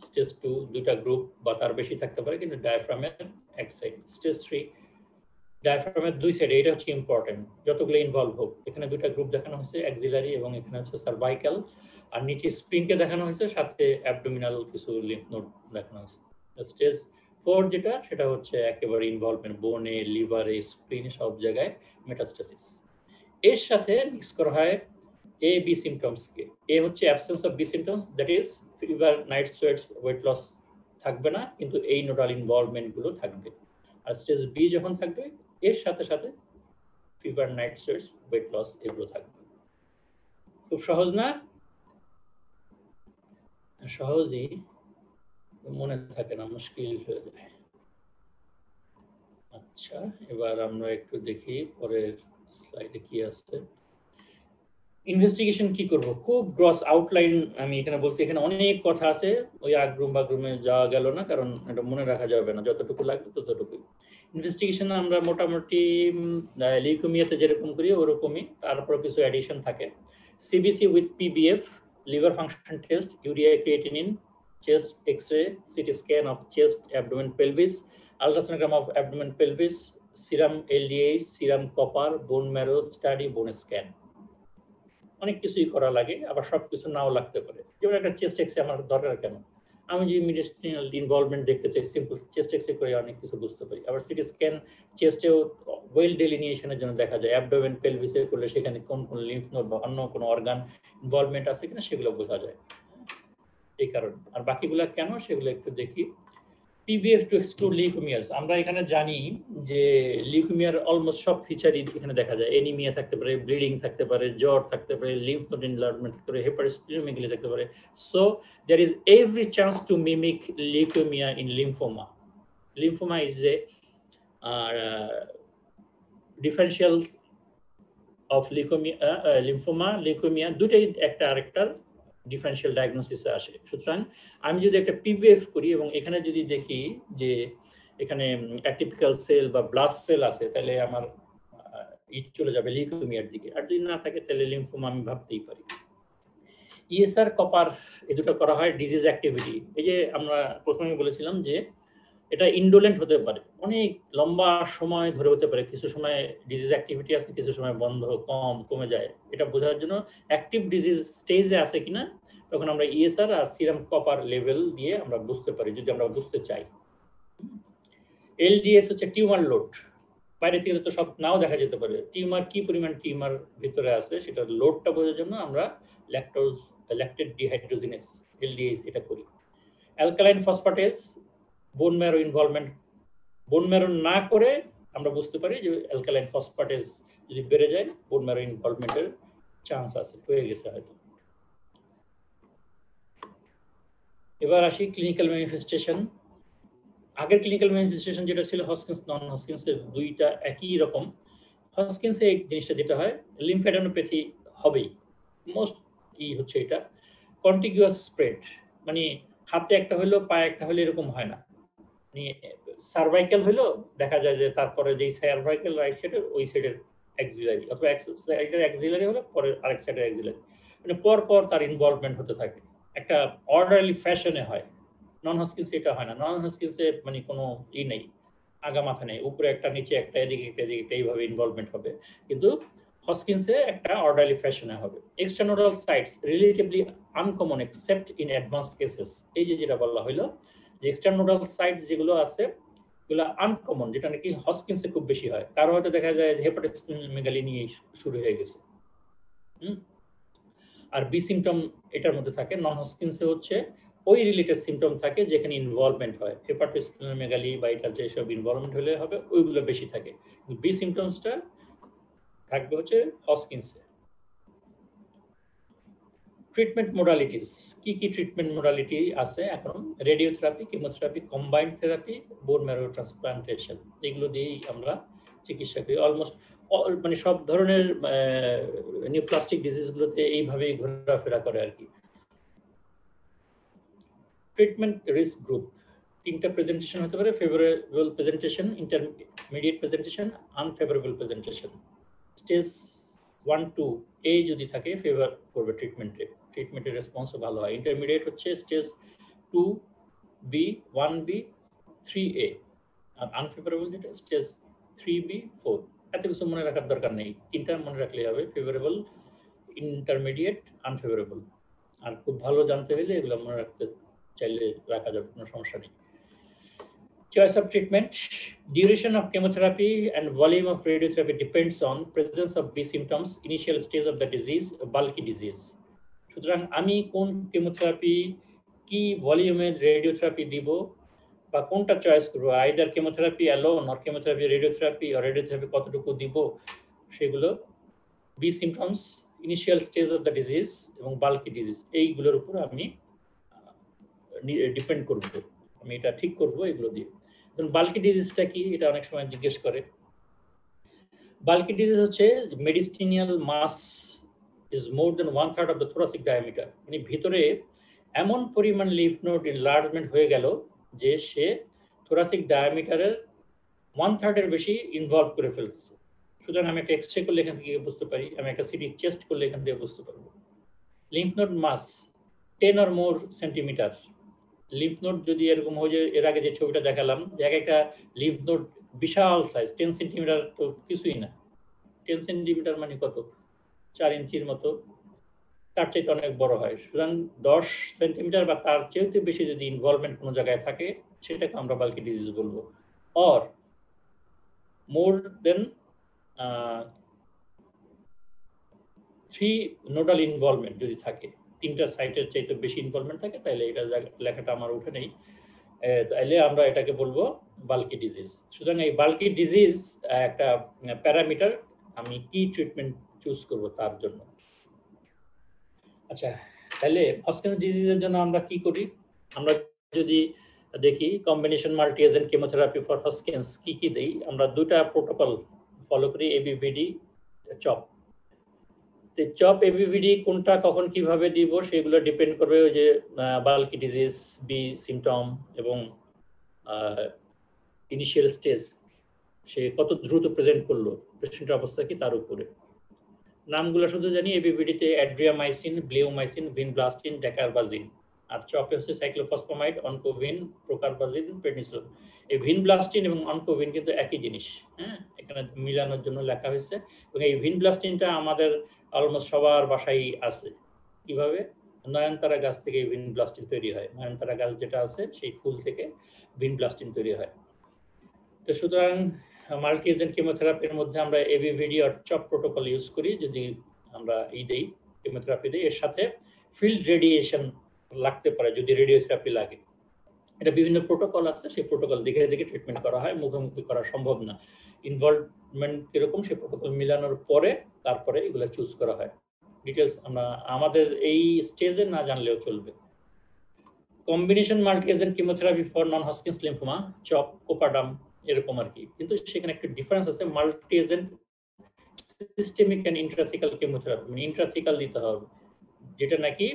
স্টেজ 2 দুইটা গ্রুপ বা তার বেশি থাকতে পারে কিন্তু ডায়াফ্রামের এক সাইড। স্টেজ 3 ডায়াফ্রামের দুই সাইডে, এটা হচ্ছে ইম্পর্টেন্ট, যতগুলো ইনভলভ হোক। এখানে দুইটা গ্রুপ দেখানো হয়েছে, অ্যাক্সিলারি এবং এখানে হচ্ছে সার্ভাইকাল, আর নিচে স্প্রিনকে দেখানো হয়েছে, সাথে অ্যাবডোমিনাল কিছু লিম্ফ নোড দেখানো হয়েছে। স্টেজ 4 যেটা সেটা হচ্ছে একেবারে ইনভলভমেন্ট বোনে, লিভারে, স্প্রিনে, সব জায়গায় মেটাস্টাসিস। এর সাথে মিক্স করা হয় এ বি সিমটমসকে। এ হচ্ছে absence of B symptoms, that is fever, night sweats, weight loss থাকবে না কিন্তু এই নোডাল ইনভলভমেন্টগুলো থাকবে। আর স্টেজ বি যখন থাকবে এর সাথে সাথে fever, night sweats, weight loss এগুলো থাকবে। খুব সহজ না? সহজই, মনে থাকে না, মুশকিল হয়ে যায়। আচ্ছা, এবার আমরা একটু দেখি পরের স্লাইডে কি আছে। ইনভেস্টিগেশন কি করব, খুব গ্রস আউটলাইন আমি এখানে বলছি। এখানে অনেক কথা আছে, ওই আগ্রুম বাগ্রুমে যাওয়া গেল না, কারণ এটা মনে রাখা যাবে না, যতটুকু লাগবে ততটুকুই। ইনভেস্টিগেশন আমরা মোটামুটি লিউকেমিয়াতে যেরকম করি ওরকমই, তারপর কিছু অ্যাডিশন থাকে। CBC with PBF, liver function test, urea creatinine, chest X-ray, CT scan of chest, abdomen, pelvis, ultrasonogram of abdomen, pelvis, serum LDH, serum copper, bone marrow study, bone scan. অনেক কিছুই করা লাগে, আবার সব কিছু নাও লাগতে পারে। যেমন একটা চেস্ট এক্স-রে আমার দরকার কেন, আমি যদি মেডিসিনাল ইনভলভমেন্ট দেখতে চাই, সিম্পল চেস্ট এক্স-রে করে অনেক কিছু বুঝতে পারি। আবার সিটি স্ক্যান চেস্টেও ওয়েল ডেলিনিয়েশনের জন্য দেখা যায়, অ্যাবডোমেন, পেলভিসে করলে সেখানে কোন কোন লিম্ফ নোড বা অন্য কোনো অর্গান ইনভলভমেন্ট আছে কিনা সেগুলো বোঝা যায়, এই কারণে। আর বাকিগুলো কেন সেগুলো একটু দেখি। পিভিএফ টু এক্সক্লুড লিউকেমিয়াস, আমরা এখানে জানি যে লিউকেমিয়ার অলমোস্ট সব ফিচারই এখানে দেখা যায়। এনিমিয়া থাকতে পারে, ব্লিডিং থাকতে পারে, জ্বর থাকতে পারে, লিম্ফ নোড এনলার্জমেন্ট থাকতে পারে, হেপাটোস্প্লিনোমেগালি থাকতে পারে। So there is every chance to mimic leukaemia in lymphoma. Lymphoma is a differential of lymphoma, leukaemia দুটাই একটা আরেকটার ডিফারেন্সিয়াল ডায়াগনোসিসে আসে। সুতরাং আমি যদি একটা পিভিএফ করি এবং এখানে যদি দেখি যে এখানে অ্যাটিপিক্যাল সেল বা ব্লাড সেল আছে, তাহলে আমার চলে যাবে লিউকেমিয়ার দিকে। আর যদি না থাকে তাহলে লিম্ফোমা আমি ভাবতেই পারি। ইএসআর, কপার, এই দুটো করা হয় ডিজিজ অ্যাক্টিভিটি। এই যে আমরা প্রথমে বলেছিলাম যে এটা ইন্ডোলেন্ট হতে পারে, অনেক লম্বা সময় ধরে হতে পারে। কিছু সময় ডিজিজ অ্যাক্টিভিটি আছে, কিছু সময় বন্ধ, কমে যায়। এটা বোঝার জন্য অ্যাক্টিভ ডিজিজ স্টেজে আছে কিনা তখন আমরা ইএসআর আর সিরাম কপার লেভেল দিয়ে আমরা বুঝতে পারি, যদি আমরা বুঝতে চাই। এলডিএস হচ্ছে টিউমার লোড, বাইরে থেকে তো সব নাও দেখা যেতে পারে। টিউমার কি পরিমাণ টিউমার ভিতরে আছে সেটার লোডটা বোঝার জন্য আমরা ল্যাকটেড ডিহাইড্রোজিনেস এলডিএস এটা করি। Alkaline phosphatase, bone marrow involvement, bone marrow না করে আমরা বুঝতে পারি যে অ্যালকালাইন ফসফেটেস যদি বেড়ে যায় বোন ম্যারো ইনভলভমেন্টের চান্স আছে, হয়ে গেছে হয়তো। এবার আসি ক্লিনিক্যাল ম্যানিফেস্টেশন। আগের ক্লিনিক্যাল ম্যানিফেস্টেশন যেটা ছিল হজকিন্স, নন হজকিন্সের দুইটা একই রকম। হজকিন্সে এই জিনিসটা যেটা হয়, লিম্ফ্যাডেনোপ্যাথি হবেই, মোস্ট হচ্ছে এটা কন্টিগুয়াস স্প্রেড, মানে হাতে একটা হলো পায়ে একটা হলো এরকম হয় না। মানে সার্ভাইকাল হলো দেখা যায় যে তারপরে যেই সার্ভাইকাল রাইট সাইডের ওই সাইডের অ্যাক্সিলারি, অথবা এক সাইডের অ্যাক্সিলারি হলো পরে আরেক সাইডের অ্যাক্সিলারি, মানে পর পর তার ইনভলভমেন্ট হতে থাকে, একটা অর্ডারলি ফ্যাশনে হয়। নন হজকিন্সে এটা হয় না। নন হজকিন্সে মানে কোনো নেই, আগা মাথা নেই, উপরে একটা নিচে একটা এদিকে একটা এদিকে একটা, এইভাবে ইনভলভমেন্ট হবে। কিন্তু হজকিন্সে একটা অর্ডারলি ফ্যাশনে হবে। Extranodal sites relatively uncommon except in advance cases. এই যে যেটা বলা হলো যে এক্সট্রানোডাল সাইট যেগুলো আছে এগুলো আনকমন, যেটা নাকি হসকিন্সে খুব বেশি হয়। কারো হয়তো দেখা যায় যে হেপাটোস্প্লেনোমেগালি নিয়ে শুরু হয়ে গেছে। আর বি সিমটম এটার মধ্যে থাকে। নন হসকিন্সে হচ্ছে ওই রিলেটেড সিমটম থাকে যেখানে ইনভলভমেন্ট হয়, হেপাটোস্প্লেনোমেগালি বা এটা যেসব ইনভলভমেন্ট হলে হবে ওইগুলো বেশি থাকে। বি সিমটমসটা থাকবে হচ্ছে হসকিন্সে। ট্রিটমেন্ট মোডালিটিস, কি কি ট্রিটমেন্ট মোডালিটি আছে এখন? রেডিওথেরাপি, কেমোথেরাপি, কম্বাইন্ড থেরাপি, বোন ম্যারো ট্রান্সপ্লান্টেশন, এগুলো দিয়েই আমরা চিকিৎসা করি। অলমোস্ট মানে সব ধরনের নিউপ্লাস্টিক ডিজিজগুলোতে এইভাবেই ঘোরাফেরা করে আর কি। ট্রিটমেন্ট রিস্ক গ্রুপ, তিনটা প্রেজেন্টেশন হতে পারে: favourable presentation, intermediate presentation, unfavourable presentation. Stage 1-2 এ যদি থাকে ফেভার করবে ট্রিটমেন্টের রেসপন্সও ভালো হয়। ইন্টারমিডিয়েট হচ্ছে স্টেজ 2B, 1B, 3A, আর আনফেভারেবল যেটা স্টেজ 3B, 4। এত কিছু মনে রাখার দরকার নেই, তিনটা মনে রাখলেই হবে: ফেভারেবল, ইন্টারমিডিয়েট, আনফেভারেবল। আর খুব ভালো জানতে হলে এগুলো মনে রাখতে চাইলে রাখা যাবে, কোনো সমস্যা নেই। Choice of treatment, duration of chemotherapy and volume of radiotherapy depends on presence of B symptoms, initial stage of the disease, bulky disease. সুতরাং আমি কোন কেমোথেরাপি, কি ভলিউমের রেডিওথেরাপি দিব বা কোনটা চয়েস করবো, either chemotherapy alone or chemotherapy radiotherapy or radiotherapy কতটুকু দিব, সেগুলো B symptoms, initial stage of the disease এবং বাল্কি ডিজিজ, এইগুলোর উপর আমি ডিপেন্ড করব, আমি এটা ঠিক করব এগুলো দিয়ে। বাল্কি ডিজিজটা কি, এটা অনেক সময় জিজ্ঞেস করে। বাল্কি ডিজিজ হচ্ছে mediastinal mass is more than 1/3 of the thoracic diameter, মানে ভিতরে এমন পরিমাণ লিফ নোড এনলার্জমেন্ট হয়ে গেল যে সে থোরাসিক ডায়ামিটারের 1/3 বেশি ইনভলভ করে ফেলতেছে। সুতরাং আমি একটা এক্সরে করলে এখান থেকে বুঝতে পারি, আমি একটা সিটি চেস্ট করলে এখান থেকে বুঝতে পারবো। Lymph node mass 10 or more centimetre. Lymph node যদি এরকম হয় যে এর আগে যে ছবিটা দেখালাম, যে একটা লিম্ফ নোড বিশাল সাইজ, 10 সেন্টিমিটার তো কিছুই না। 10 সেন্টিমিটার মানে কত? 4 ইঞ্চির মতো, তার চাইতে অনেক বড় হয়। সুতরাং 10 সেন্টিমিটার বা তার চেয়েতে বেশি যদি ইনভলভমেন্ট কোনো জায়গায় থাকে, সেটাকে আমরা বাল্কি ডিজিজ বলবো। Or more than 3 nodal involvement যদি থাকে, তিনটা সাইটের চাইতে বেশি ইনভলভমেন্ট থাকে, তাহলে এটা লেখাটা আমার উঠে নেই, তাহলে আমরা এটাকে বলবো বাল্কি ডিজিজ। সুতরাং এই বাল্কি ডিজিজ একটা প্যারামিটার, আমি কি ট্রিটমেন্ট চুজ করব তার জন্য। আচ্ছা, তাহলে হসকিন্স ডিজিজের জন্য আমরা কি করি? আমরা যদি দেখি combination multi agent chemotherapy for Hodgkin's কি কি দেই, আমরা দুটা প্রোটোকল ফলো করি, এবিভিডি, চপ। চপ এবিভিডি কোনটা কখন কিভাবে দিব সেগুলো ডিপেন্ড করবে ওই যে বাল্কি ডিজিজ, বি সিমটম এবং ইনিশিয়াল স্টেজ, সে কত দ্রুত প্রেজেন্ট করলো, পেশেন্টের অবস্থা কি তার উপরে। নামগুলো শুধু জানি, এবিভিডিতে অ্যাড্রিয়ামাইসিন, ব্লিওমাইসিন, ভিনব্লাস্টিন, ডেকারবাজিন। আর চপে হচ্ছে সাইক্লোফসফামাইড, অনকোভিন, প্রোকারবাজিন, প্রেডনিসোলোন। এই ভিনব্লাস্টিন এবং অনকোভিন কিন্তু একই জিনিস, হ্যাঁ, এখানে মিলানোর জন্য লেখা হয়েছে। এবং এই ভিনব্লাস্টিনটা আমাদের অলমোস্ট সবার বাসায় আছে। কিভাবে? নয়নতারা গাছ থেকে এই ভিনব্লাস্টিন তৈরি হয়। নয়নতারা গাছ যেটা আছে সেই ফুল থেকে ভিনব্লাস্টিন তৈরি হয়। তো সুতরাং মাল্টি এজেন্ট কেমোথেরাপির মধ্যে আমরা এবিভিডি আর চপ প্রোটোকল ইউজ করি যদি আমরা দেই, কেমোথেরাপি দিই। এর সাথে ফিল্ড রেডিয়েশন লাগতে পারে যদি রেডিওথেরাপি লাগে। এটা বিভিন্ন প্রোটোকল আছে, সেই প্রোটোকল দেখে দেখে ট্রিটমেন্ট করা হয়, মুখোমুখি করা সম্ভব না। ইনভলভমেন্ট কিরকম সেই প্রোটোকল মিলানোর পরে তারপরে এগুলো চুজ করা হয়। ডিটেলস আমরা আমাদের এই স্টেজে না জানলেও চলবে। Combination multi agent chemotherapy for non Hodgkin's lymphoma, CHOP, COPADAM, এরকম আর কি। কিন্তু সেখানে একটা ডিফারেন্স আছে, multi agent systemic and intrathecal chemotherapy, মানে ইন্ট্রাথিক্যাল দিতে হবে, যেটা নাকি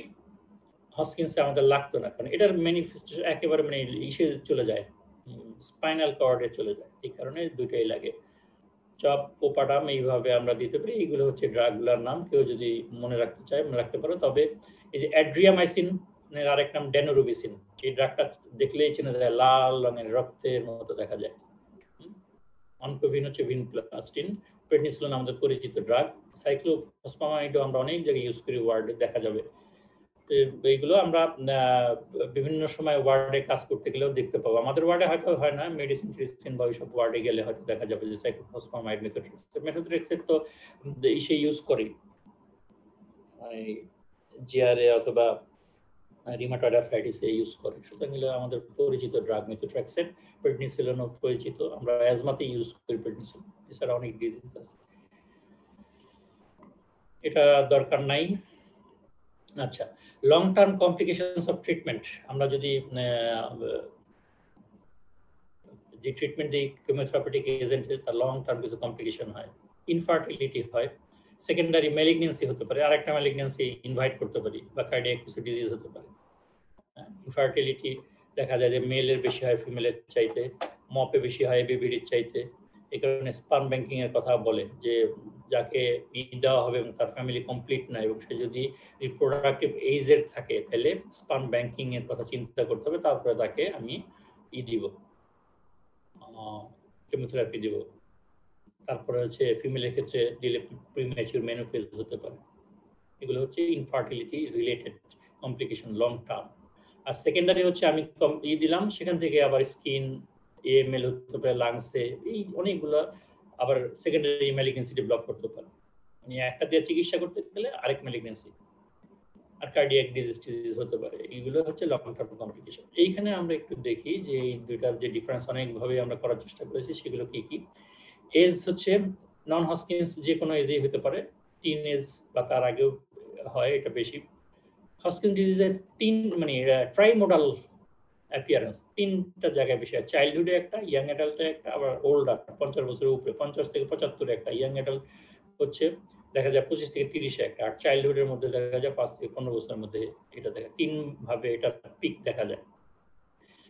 হসকিন্সে আমাদের লাগতো না, কারণ এটার ম্যানিফেস্টেশন একেবারে মানে ইসে চলে যায়, স্পাইনাল কর্ডে চলে যায়, এই কারণে দুইটাই লাগে। চপ, কোপাডাম এইভাবে আমরা দিতে পারি। এইগুলো হচ্ছে ড্রাগগুলোর নাম, কেউ যদি মনে রাখতে চায় মনে রাখতে পারো। তবে এই যে অ্যাড্রিয়ামাইসিন আরেক নাম ডেনোরুবিসিন, এই ড্রাগটা দেখলেই চেনা যায়, লাল রঙের রক্তের মতো দেখা যায়। অনকোভিন হচ্ছে ভিনব্লাস্টিন, প্রেডনিসোলোন আমাদের পরিচিত ড্রাগ, সাইক্লোফসফামাইডও আমরা অনেক জায়গায় ইউজ করি, ওয়ার্ডে দেখা যাবে। এইগুলো আমরা বিভিন্ন সময় ওয়ার্ডে কাজ করতে গেলেও দেখতে পাবো। আমাদের ওয়ার্ডে হয়তো হয় না, মেডিসিন বা ওইসব ওয়ার্ডে গেলে হয়তো দেখা যাবে যে সাইক্লোফসফামাইড, মেথোট্রেক্সেট তো ইসে ইউজ করি, জিআরএ অথবা রিমাটয়েড আর্থ্রাইটিসে ইউজ করে। সুতরাং আমাদের পরিচিত ড্রাগ মেথোট্রেক্সেট, প্রেডনিসিলিনও পরিচিত, আমরা অ্যাজমাতে ইউজ করি প্রেডনিসিলিন। এছাড়া অনেক ডিজিজ আছে, এটা দরকার নাই। আচ্ছা, long term complications of treatment, আমরা যদি যে ট্রিটমেন্ট দিই কেমোথেরাপিউটিক এজেন্টের, তার লং টার্ম কিছু কমপ্লিকেশন হয়, ইনফার্টিলিটি হয়, সেকেন্ডারি ম্যালিগন্যান্সি হতে পারে, আরেকটা ম্যালিগন্যান্সি ইনভাইট করতে পারি, বা কার্ডিয়াক কিছু ডিজিজ হতে পারে। ইনফার্টিলিটি দেখা যায় যে মেলের বেশি হয় ফিমেলের চাইতে, মপে বেশি হয় বেবিডির চাইতে। এই কারণে স্পার্ম ব্যাংকিং এর কথা বলে যে যাকে দেওয়া হবে এবং তার ফ্যামিলি কমপ্লিট না এবং সে যদি রিপ্রোডাক্টিভ এইজের থাকে, তাহলে স্পার্ম ব্যাংকিং এর কথা চিন্তা করতে হবে, তারপরে তাকে আমি দিব, কেমোথেরাপি দিব। তারপরে হচ্ছে ফিমেলের ক্ষেত্রে দিলে প্রিম্যাচিউর মেনোপজ হতে পারে। এগুলো হচ্ছে infertility related complication long term. আর সেকেন্ডারি হচ্ছে আমি দিলাম, সেখান থেকে আবার স্কিন, এএমএল হতে পারে লাংসে, এই অনেকগুলো আবার সেকেন্ডারি ম্যালিগন্যান্সি ডেভেলপ করতে পারে। মানে একটা দিয়ে চিকিৎসা করতে গেলে আরেক ম্যালিগন্যান্সি আর কার্ডিয়াক ডিজিজ হতে পারে। এইগুলো হচ্ছে লং টার্ম কমপ্লিকেশন। এইখানে আমরা একটু দেখি যে এই দুইটার যে ডিফারেন্স অনেকভাবে আমরা করার চেষ্টা করেছি, সেগুলো কি কি। এজ হচ্ছে নন হজকিন্স যে কোনো এজেই হতে পারে, টিন এজ বা তার আগেও হয়, এটা বেশি। হজকিন্স ডিজিজের মানে ট্রাইমোডাল অ্যাপিয়ারেন্স, তিনটা জায়গায় বেশি হয়। চাইল্ডহুডে একটা, ইয়াং অ্যাডাল্টে একটা, আবার ওল্ডার 50 বছরের উপরে, 50 থেকে 75 একটা, ইয়াং অ্যাডাল্ট হচ্ছে দেখা যায় 25 থেকে 30 একটা, আর চাইল্ডহুডের মধ্যে দেখা যায় 5 থেকে 15 বছরের মধ্যে এটা দেখা, তিন ভাবে এটা পিক দেখা যায়।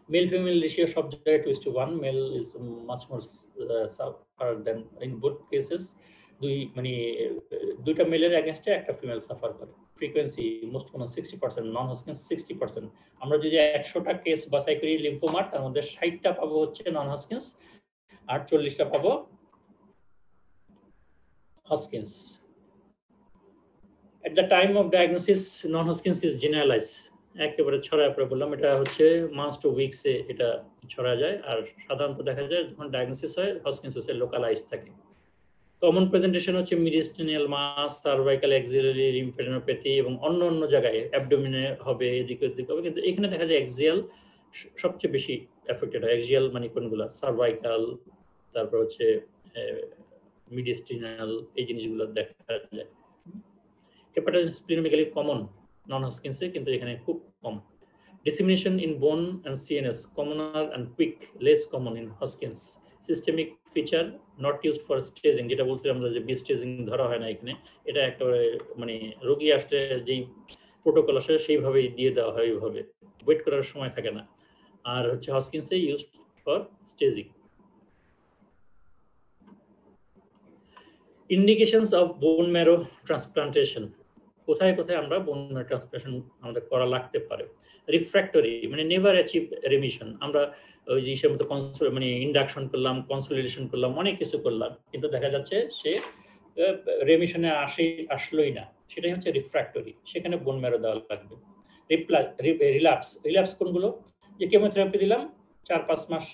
মেল ফিমেল রেশিও সব জায়গায় 2:1, male is much more suffer than in both cases. মানে দুইটা মেলের এগেনস্টে একটা ফিমেল সাফার করে। Frequency most common 60%, non Hodgkin's 60%। আমরা যদি 100টা কেস বাছাই করি লিম্ফোমার, তার মধ্যে 60টা পাবো হচ্ছে নন হজকিন্স আর 40টা পাবো Hodgkin's. At the time of diagnosis, non-Hodgkin's is generalized, একেবারে ছড়ায় পড়ে বললাম, এটা হচ্ছে মান্থস টু উইকসে এটা ছড়া যায়। আর সাধারণত দেখা যায় যখন ডায়াগনোসিস হয় হজকিন্স হচ্ছে লোকালাইজ থাকে। কমন প্রেজেন্টেশন হচ্ছে মিডিয়াস্টেনিয়াল মাস, সার্ভাইকাল এক্সিলারি লিম্ফেডেনোপ্যাথি এবং অন্য অন্য জায়গায় অ্যাবডোমিনে হবে, এদিকে ওদিকে হবে, কিন্তু এখানে দেখা যায় এক্সিয়াল সবচেয়ে বেশি এফেক্টেড হয়। এক্সিয়াল মানে কোনগুলো, সার্ভাইকাল, তারপর হচ্ছে মিডিয়াস্টেনিয়াল, এই জিনিসগুলো দেখা যায়। হেপাটাইটিস স্প্লিনোমেগালি কমন নন হজকিন্সে, কিন্তু এখানে খুব কম। Dissemination in bone and CNS commoner and quick, less common in Hodgkin's. Systemic feature not used for staging, যেটা বলছিলাম আমরা যে স্টেজিং ধরা হয় না এখানে, এটা একেবারে মানে রোগী আসলে যেই প্রোটোকল আসে সেইভাবেই দিয়ে দেওয়া হয়, ওইভাবে ওয়েট করার সময় থাকে না। আর হচ্ছে হজকিন্সে used for staging. Indications of bone marrow transplantation, কোথায় কোথায় আমরা বোন ম্যারো ট্রান্সপ্লান্টেশন আমাদের করা লাগতে পারে। রিফ্র্যাক্টরি মানে নেভার অ্যাচিভ রেমিশন, আমরা ওই যে হিসেবে মতো মানে ইন্ডাকশন করলাম, কনসোলিডেশন করলাম, অনেক কিছু করলাম, কিন্তু দেখা যাচ্ছে সে রেমিশনে আসলোই না, সেটাই হচ্ছে রিফ্র্যাক্টরি, সেখানে বোন ম্যারো দেওয়া লাগবে। রিল্যাপস কোনগুলো, যে কেমোথেরাপি দিলাম 4-5 মাস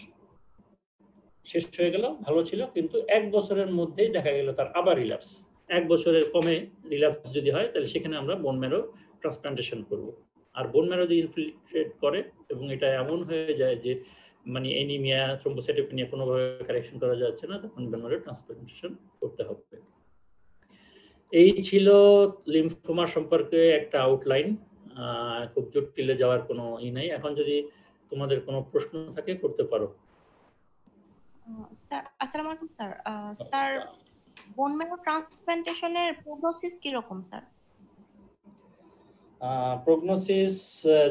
শেষ হয়ে গেল, ভালো ছিল, কিন্তু 1 বছরের মধ্যেই দেখা গেল তার আবার রিল্যাপস। 1 বছরের কমে রিল্যাপস যদি হয়, তাহলে সেখানে আমরা বোন ম্যারো ট্রান্সপ্লান্টেশন করব। আর বোন ম্যারো যদি ইনফিলট্রেট করে এবং এটা এমন হয়ে যায় যে মানে অ্যানিমিয়া, থ্রম্বোসাইটোপেনিয়া কোনোভাবে কারেকশন করা যাচ্ছে না, তখন বোন ম্যারো ট্রান্সপ্লান্টেশন করতে হবে। এই ছিল লিম্ফোমা সম্পর্কে একটা আউটলাইন, খুব জটিলে যাওয়ার কোনো নাই। এখন যদি তোমাদের কোনো প্রশ্ন থাকে করতে পারো। স্যার আসসালামু আলাইকুম স্যার। স্যার বোন ম্যারো ট্রান্সপ্লান্টেশনের প্রগনোসিস কি রকম স্যার? প্রগনোসিস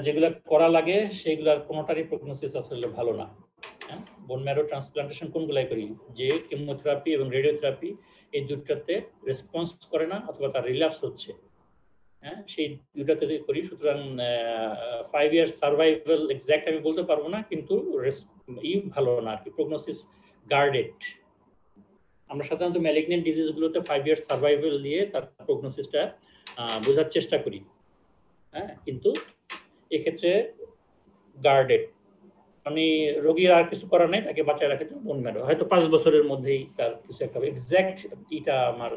যেগুলো করা লাগে সেগুলোর কোনোটারই প্রগনোসিস আসলে ভালো না। হ্যাঁ, বোন ম্যারো ট্রান্সপ্লান্টেশন কোনগুলাই করি, যে কেমোথেরাপি এবং রেডিওথেরাপি এই দুটাতে রেসপন্স করে না অথবা তার রিল্যাপস হচ্ছে, হ্যাঁ, সেই দুটাতে করি। সুতরাং 5 ইয়ার্স সার্ভাইভাল এক্স্যাক্ট আমি বলতে পারবো না, কিন্তু ভালো না আর কি, প্রগনোসিস গার্ডেড। আমরা সাধারণত ম্যালিগন্যান্ট ডিজিজগুলোতে 5 ইয়ার্স সার্ভাইভাল দিয়ে তার প্রগনোসিসটা বোঝার চেষ্টা করি। হ্যাঁ, কিন্তু এক্ষেত্রে গার্ডেড, মানে রোগীর আর কিছু করার নেই, তাকে বাঁচায় রাখার জন্য বোন ম্যারো হয়তো 5 বছরের মধ্যেই তার কিছু একটা এক্সাক্ট এটা আমার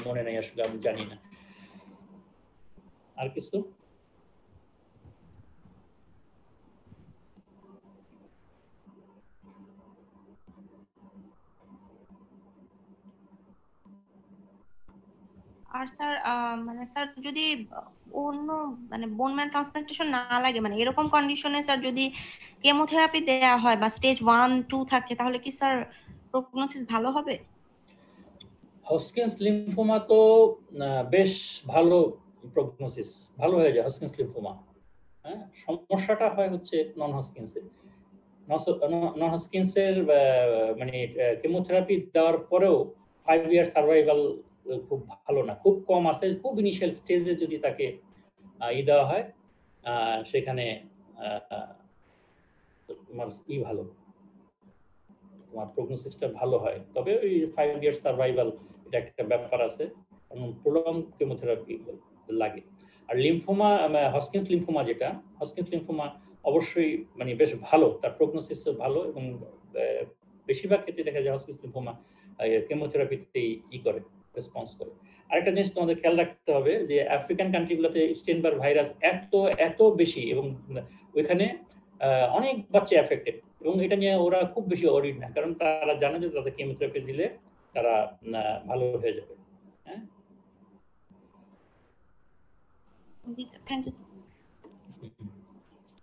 মনে নেই, আসলে আমি জানি না। আর কিছু? আর স্যার মানে স্যার যদি অন্য মানে বোন ম্যারো ট্রান্সপ্লান্টেশন না লাগে, মানে এরকম কন্ডিশনে স্যার যদি কেমোথেরাপি দেয়া হয় বা স্টেজ 1-2 থাকে, তাহলে কি স্যার প্রগনোসিস ভালো হবে? হজকিন্স লিম্ফোমা তো বেশ ভালো প্রগনোসিস, ভালো হয়ে যায় হজকিন্স লিম্ফোমা। হ্যাঁ, সমস্যাটা হয় হচ্ছে নন হজকিন্সের। নন হজকিন্সের মানে কেমোথেরাপি দেওয়ার পরেও 5 ইয়ার সার্ভাইভাল খুব ভালো না, খুব কম আছে। খুব ইনিশিয়াল স্টেজে যদি তাকে দেওয়া হয়, সেখানে তোমার ভালো, তোমার প্রগনোসিসটা ভালো হয়। তবে ওই 5 ইয়ার সার্ভাইভাল এটা একটা ব্যাপার আছে, কারণ প্রলং কেমোথেরাপি লাগে। আর লিম্ফোমা, হজকিন্স লিম্ফোমা যেটা, হজকিন্স লিম্ফোমা অবশ্যই মানে বেশ ভালো, তার প্রগনোসিস ভালো, এবং বেশিরভাগ ক্ষেত্রে দেখা যায় হজকিন্স লিম্ফোমা কেমোথেরাপিতেই করে, রেসপন্স করে। আরেকটা জিনিস তোমাদের খেয়াল রাখতে হবে যে আফ্রিকান কান্ট্রিগুলোতে স্টেইনবার্গ ভাইরাস এত বেশি, এবং ওইখানে অনেক বাচ্চা এফেক্টেড, এবং এটা নিয়ে ওরা খুব বেশি অরিড না, কারণ তারা জানে যে তাদের কেমোথেরাপি দিলে তারা ভালো হয়ে যাবে। হ্যাঁ, জি স্যার, থ্যাংক ইউ।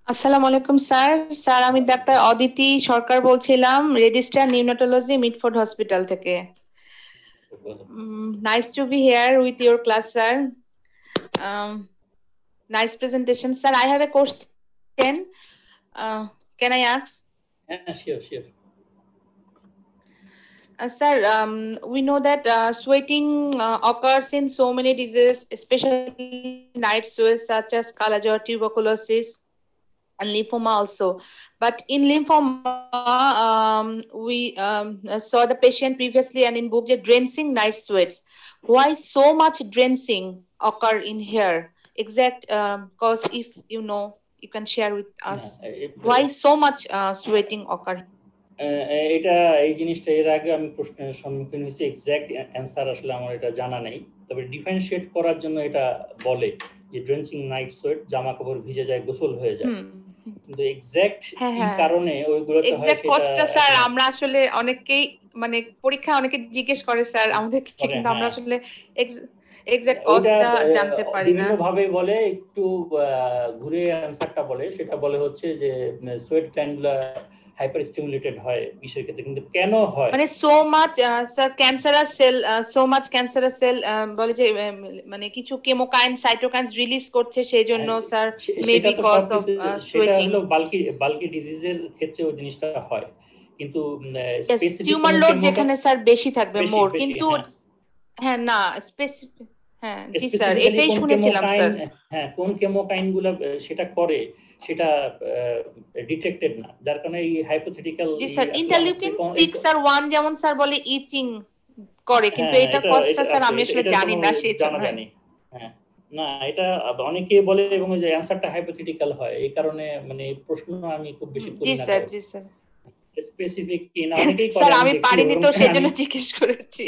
আসসালামু আলাইকুম স্যার। স্যার আমি ডাক্তার অদিতি সরকার বলছিলাম, রেজিস্ট্রার নিউনাটোলজি মিডফোর্ড হসপিটাল থেকে। Nice to be here with your class, sir. Nice presentation, sir. I have a question. Can I ask? Yeah, sure. Sir, we know that sweating occurs in so many diseases, especially night sweats such as Kala-Jor, tuberculosis, and lymphoma also. But in lymphoma, we saw the patient previously and in book the drenching night sweats. Why so much drenching occur in here? Exact cause, if you know, you can share with us. Why so much sweating occur? এটা এই জিনিসটা এর আগে আমি প্রশ্নের সম্মুখীন হয়েছি, exact answer আসলে আমার এটা জানা নেই। তবে ডিফারেন্সিয়েট করার জন্য এটা বলে যে ড্রেঞ্চিং নাইট সোয়েট, জামা কাপড় ভিজে যায়, গোসল হয়ে যায়, কিন্তু এক্সাক্ট কি কারণে ওইগুলোতে হয় সেটা স্যার আমরা আসলে অনেকেই মানে পরীক্ষা অনেকে জিজ্ঞেস করে স্যার আমাদেরকে, কিন্তু আমরা আসলে এক্সাক্ট কজটা জানতে পারি না। বিভিন্ন ভাবে বলে, একটু ঘুরে অ্যান্সারটা বলে, সেটা বলে হচ্ছে যে সোয়েট গ্ল্যান্ডগুলো হাইপার স্টিমুলেটেড হয় বিষয়ের ক্ষেত্রে। কিন্তু কেন হয় মানে so much sir cancerous cell, so much cancerous cell বলে যে মানে কিছু কেমোকাইন সাইটোকাইনস রিলিজ করছে, সেজন্য sir maybe cause of sweating. সেটা হলো বাল্কি ডিজিজের ক্ষেত্রে ওই জিনিসটা হয়, কিন্তু স্পেসিফিক টিউমার লোড যেখানে স্যার বেশি থাকবে মোর, কিন্তু হ্যাঁ না স্পেসিফিক, হ্যাঁ জি স্যার এটাই শুনেছিলাম স্যার। হ্যাঁ, কোন কেমোকাইনগুলো সেটা করে সেটা ডিটেক্টেড না, যার কারণে এই হাইপোথেটিক্যাল। জি স্যার ইন্টারলিউকিন 6 আর 1 যেমন স্যার বলে ইচিং করে, কিন্তু এটা কজটা স্যার আমি আসলে জানি না, সেজন্য। হ্যাঁ না, এটা অনেকে বলে, এবং ওই যে অ্যানসারটা হাইপোথেটিক্যাল হয়, এই কারণে মানে প্রশ্ন আমি খুব বেশি করি না। জি স্যার স্পেসিফিক কি না অনেকেই করে, স্যার আমি পারিনি তো সেজন্য জিজ্ঞেস করেছি।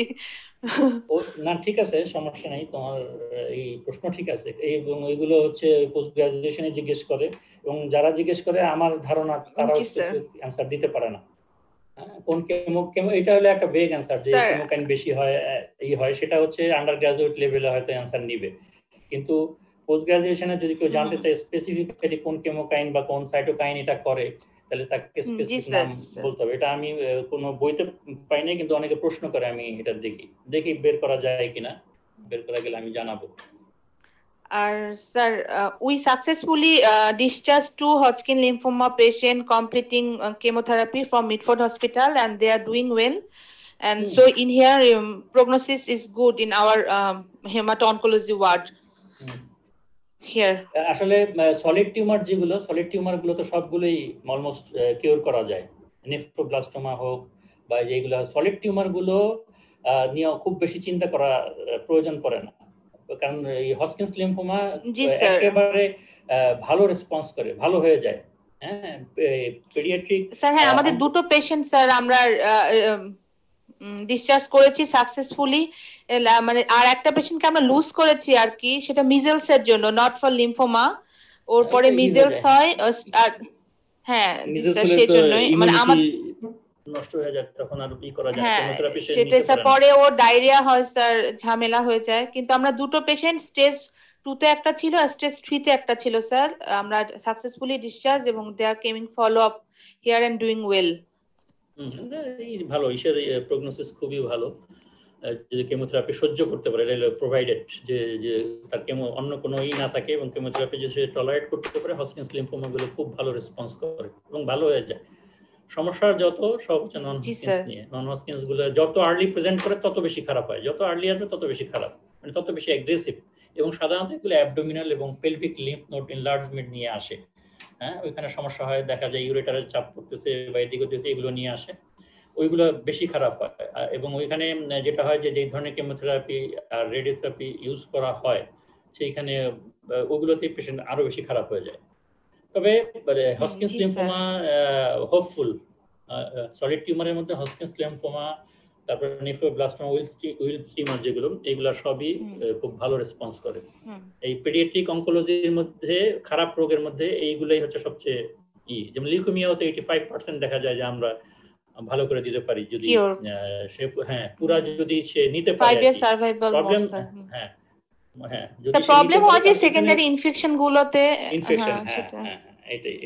না ঠিক আছে, সমস্যা নাই, তোমার এই প্রশ্ন ঠিক আছে। এবং এগুলো হচ্ছে পোস্ট গ্রাজুয়েশনে জিজ্ঞেস করে, এবং যারা জিজ্ঞেস করে আমার ধারণা তারা স্পেসিফিক অ্যানসার দিতে পারে না। কোন কেমো এটা হলো একটা ভেগ অ্যানসার, যে কেমোকাইন বেশি হয় হয়, সেটা হচ্ছে আন্ডার গ্রাজুয়েট লেভেলে হয়তো অ্যানসার নিবে, কিন্তু পোস্ট গ্রাজুয়েশনে যদি কেউ জানতে চায় স্পেসিফিক্যালি কোন কেমোকাইন বা কোন সাইটোকাইন এটা করে, তাহলে তাকে স্পেসিফিক নাম বলতে হবে। এটা আমি কোনো বইতে পাই নাই, কিন্তু অনেকে প্রশ্ন করে, আমি এটা দেখি বের করা যায় কিনা, বের করা গেলে আমি জানাবো। আর sir we successfully discharged 2 Hodgkin lymphoma patient completing chemotherapy from Mitford Hospital, and they are doing well, and so in here prognosis is good in our hemato-oncology ward here. আসলে সলিড টিউমার তো সবগুলোই almost কিউর করা যায়, nephroblastoma হোক বা যেগুলো solid টিউমারগুলো নিয়ে খুব বেশি চিন্তা করা প্রয়োজন পড়ে না, কারণ এই হজকিন্স লিম্ফোমা একেবারে ভালো রেসপন্স করে, ভালো হয়ে যায়। হ্যাঁ, পেডিয়াট্রিক স্যার হ্যাঁ আমাদের দুটো পেশেন্ট স্যার আমরা ডিসচার্জ করেছি সাকসেসফুলি, মানে আর একটা পেশেন্টকে আমরা লুজ করেছি আর কি, সেটা মিজেলস এর জন্য, নট ফর লিম্ফোমা। ওর পরে মিজেলস হয় আর হ্যাঁ স্যার সেই জন্যই মানে আমার নষ্ট হয়ে যায়, তখন আর কি করা যায়, হ্যাঁ কেমোথেরাপি সে সেটা নিতে স্যার পারে না। পরে ওর ডায়রিয়া হয় স্যার, ঝামেলা হয়ে যায়। কিন্তু আমরা দুটো পেশেন্ট স্টেজ 2 তে একটা ছিল আর স্টেজ 3 তে একটা ছিল স্যার, আমরা সাকসেসফুলি ডিসচার্জ এবং they are coming follow up here and doing well. এই ভালো, ঈশ্বর প্রগনোসিস খুবই ভালো। যদি কেমোথেরাপি সহ্য করতে পারে, প্রোভাইডেড যে তার অন্য কোনো না থাকে এবং কেমোথেরাপি যদি সে টলারেট করতে পারে, হজকিন্স লিম্ফোমা গুলো খুব ভালো রেসপন্স করে এবং ভালো হয়ে যায়। সমস্যা যত সব হচ্ছে নন হজকিন্স নিয়ে। নন হজকিন্স গুলো যত আর্লি প্রেজেন্ট করে তত বেশি খারাপ হয়, যত আর্লি আসবে তত বেশি খারাপ, মানে তত বেশি অ্যাগ্রেসিভ। এবং সাধারণত এগুলো অ্যাবডোমিনাল এবং পেলভিক লিম্ফ নোড এনলার্জমেন্ট নিয়ে আসে। হ্যাঁ, ওইখানে সমস্যা হয়, দেখা যায় ইউরেটারের চাপ পড়তেছে বা এদিক ওদিকে, এগুলো নিয়ে আসে, ওইগুলো বেশি খারাপ হয়। এবং ওইখানে যেটা হয় যে যেই ধরনের কেমোথেরাপি আর রেডিওথেরাপি ইউজ করা হয়, সেইখানে ওগুলোতে পেশেন্ট আরো বেশি খারাপ হয়ে যায়। তবে হজকিন্স লিম্ফোমা হোপফুল, সলিড টিউমারের মধ্যে হজকিন্স লিম্ফোমা, তারপরে নেফ্রোব্লাস্টোমা, উইলস টিউমার যেগুলো, এগুলো সবই খুব ভালো রেসপন্স করে। এই পেডিয়াট্রিক অনকোলজির মধ্যে, খারাপ রোগের মধ্যে এইগুলাই হচ্ছে সবচেয়ে যেমন লিউকেমিয়াতে 85% দেখা যায় যে আমরা ভালো করে দিতে পারি যদি সে পুরা যদি সে নিতে পারে। 5 year survival প্রবলেম হ্যাঁ যদি প্রবলেম হয় যে সেকেন্ডারি ইনফেকশন গুলোতে, ইনফেকশন,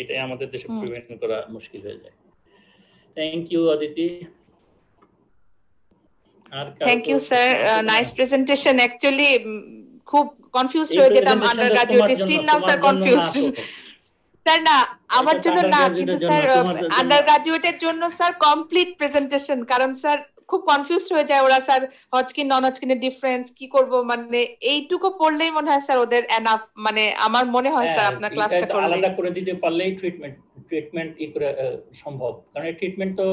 এটাই আমাদের দেশে প্রিভেন্ট করা মুশকিল হয়ে যায়। Thank you Aditi. আর thank you sir, nice presentation. Actually খুব কনফিউজড হয়ে যেতাম আন্ডার গ্রাজুয়েটে, still now sir confused. Sir না আমার জন্য না, কিন্তু স্যার আন্ডার গ্রাজুয়েটের জন্য স্যার কমপ্লিট প্রেজেন্টেশন, কারণ স্যার খুব কনফিউজড হয়ে যায় ওরা স্যার, হজকিন নন হজকিনের ডিফারেন্স কি করব, মানে এইটুকু পড়লেই মনে হয় স্যার ওদের এনাফ, মানে আমার মনে হয় স্যার আপনার ক্লাসটা করলে আলাদা করে দিতে পারলেই ট্রিটমেন্ট করে সম্ভব। কারণ এই ট্রিটমেন্ট তো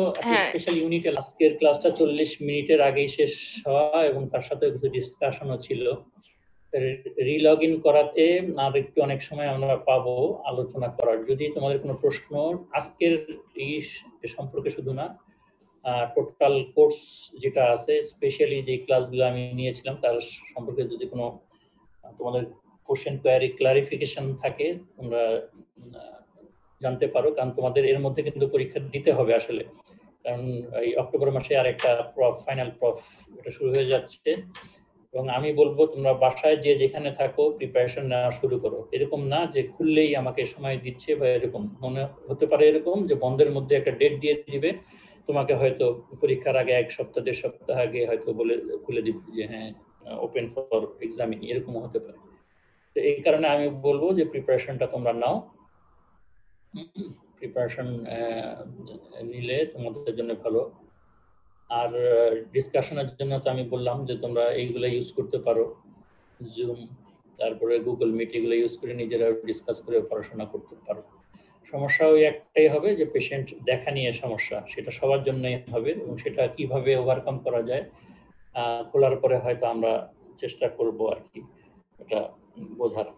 স্পেশাল ইউনিটে, আজকের ক্লাসটা 40 মিনিটের আগেই শেষ হওয়া এবং তার সাথে কিছু ডিসকাশনও ছিল। রিলগ ইন করাতে আর একটু অনেক সময় আমরা পাবো আলোচনা করার। যদি তোমাদের কোনো প্রশ্ন আজকের এই সম্পর্কে শুধু না, টোটাল কোর্স যেটা আছে, স্পেশালি যে ক্লাসগুলো আমি নিয়েছিলাম তার সম্পর্কে যদি কোনো তোমাদের কোশ্চেন কোয়ারি ক্লারিফিকেশন থাকে, তোমরা জানতে পারো। কারণ তোমাদের এর মধ্যে কিন্তু পরীক্ষা দিতে হবে আসলে, কারণ এই অক্টোবর মাসে আর একটা ফাইনাল এটা শুরু হয়ে যাচ্ছে। এবং আমি বলবো তোমরা বাসায় যে যেখানে থাকো প্রিপারেশন নেওয়া শুরু করো। এরকম না যে খুললেই আমাকে সময় দিচ্ছে, বা এরকম মনে হতে পারে এরকম যে বন্ধের মধ্যে একটা ডেট দিয়ে দিবে তোমাকে, হয়তো পরীক্ষার আগে 1 সপ্তাহ 1.5 সপ্তাহ আগে হয়তো বলে খুলে দিবে যে হ্যাঁ ওপেন ফর এক্সামিন, এরকম হতে পারে। তো এই কারণে আমি বলবো যে প্রিপারেশনটা তোমরা নাও। প্রিপারেশন নিলে তোমাদের জন্য ভালো। আর ডিসকাশনের জন্য তো আমি বললাম যে তোমরা এইগুলো ইউজ করতে পারো, জুম, তারপরে গুগল মিট, এগুলো ইউজ করে নিজেরা ডিসকাস করে পড়াশোনা করতে পারো। সমস্যা ওই একটাই হবে যে পেশেন্ট দেখা নিয়ে সমস্যা, সেটা সবার জন্যই হবে এবং সেটা কিভাবে ওভারকাম করা যায় খোলার পরে হয়তো আমরা চেষ্টা করব আর কি এটা বোঝার।